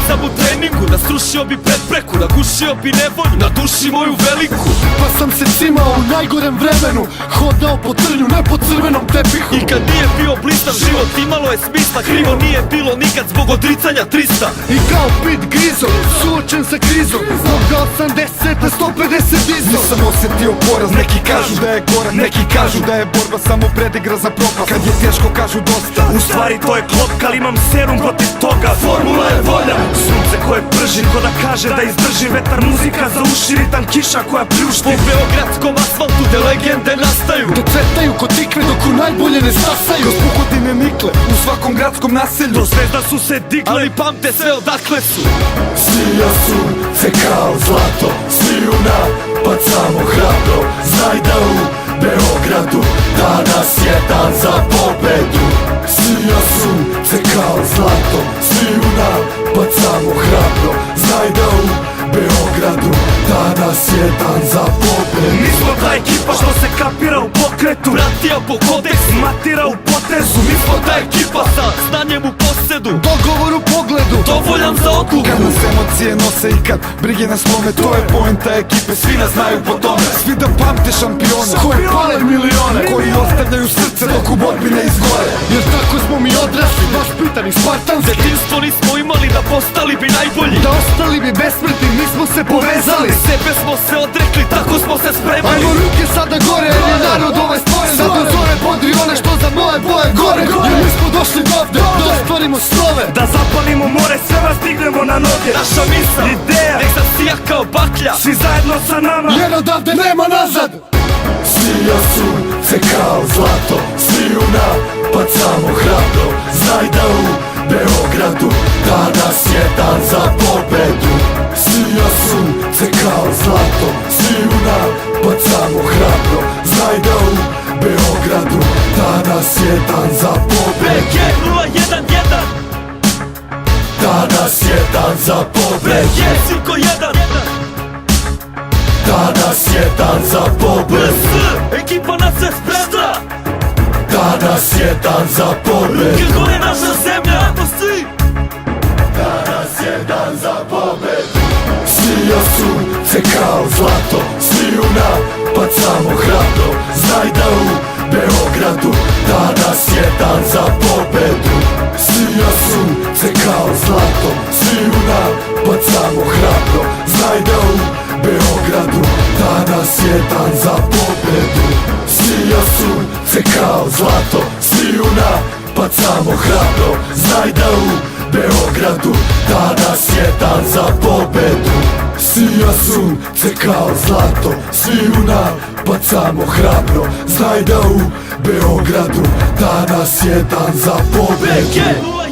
sam u treningu, da srušio bi prepreku, nagušio bi nevolju na duši moju veliku. Pa sam se cimao u najgorem vremenu, hodao po trnju, ne po crvenom tepihu. I kad nije bio blistav život, imalo je smisla, krivo nije bilo nikad zbog odricanja 300. I kao pit grizo, suočen sa krizom, moga 80 na 150 dizo. Nisam osjetio poraz, neki kažu da je gorak, neki kažu da je borba samo predigra za propast. Kad je teško kažu dosta, u stvari to je klopka, ali imam serum protiv toga. Formula je volja, sunce koje prži, ko da kaže da izdrži. Vetar, muzika za uši, ritam, kiša koja pljušti. Po beogradskom asfaltu te legende nastaju, da cvetaju ko tikve dok u najbolje ne stasaju. kroz puhodine nikle u svakom gradskom naselju. Do zvezda su se digle, ali pamte sve odakle su. Svija sunce kao zlato, sviju napad samo hrabro. Znaj da u Beogradu danas je dan za pobedu. Svija sunce kao zlato, sviju napad samo hrabro. Znaj da u Beogradu danas je dan za pobedu. mi smo ta ekipa što se kapira u pokretu, Bratija po kodeksu, matira u potezu. mi smo ta ekipa sa znanjem u posedu, Dogovor u pogledu, dovoljan za odluku. Kad nas emocije nose i kad brige nas slome, to je poenta ekipe, svi nas znaju po tome. Svi da pamte šampione, koji pale milione, koji ostavljaju srce dok u borbi ne izgore. jer tako smo mi odrasli, baš pitani spartanski. Detinstvo nismo imali da postali bi najbolji, Da ostali bi besmrtni, mi smo se povezali. sebe smo se odrekli, tako smo se spremali. Ajmo ruke sada gore, jer je narod ovaj stvoren. Sad do zore podri one što za moje boje gore. Jer mi smo došli dovde, da ostvarimo snove. Da zapalimo more, sve vas dignemo na noge. Naša misao, ideja, nek zasija kao baklja. svi zajedno sa nama. Jer odavde nema nazad. Svija sunce kao zlato, sviju napad samo hrabro. Znaj da u Beogradu danas je dan za pobedu. Svija sunce kao zlato, sviju napad samo hrabro. Znaj da u Beogradu danas je dan za pobedu. BG 011, Danas je dan za pobedu. BG Silko 1, Danas je dan za pobedu. BS, ekipa nas se spremna. Danas je dan za pobedu. Kako je naša zemlja, to svi. Danas je dan za pobedu. Svija sunce kao zlato, sviju napad samo hrabro. Znaj da u Beogradu danas je dan za pobedu. Svija sunce kao zlato, sviju napad samo hrabro. Znaj da u Beogradu danas je dan za pobedu. Svija sunce kao zlato, sviju napad samo hrabro. Znaj da u Beogradu danas je dan za pobedu. Sija sunce kao zlato, sviju napad samo hrabro. Znaj da u Beogradu danas je dan za pobedu. BG 011.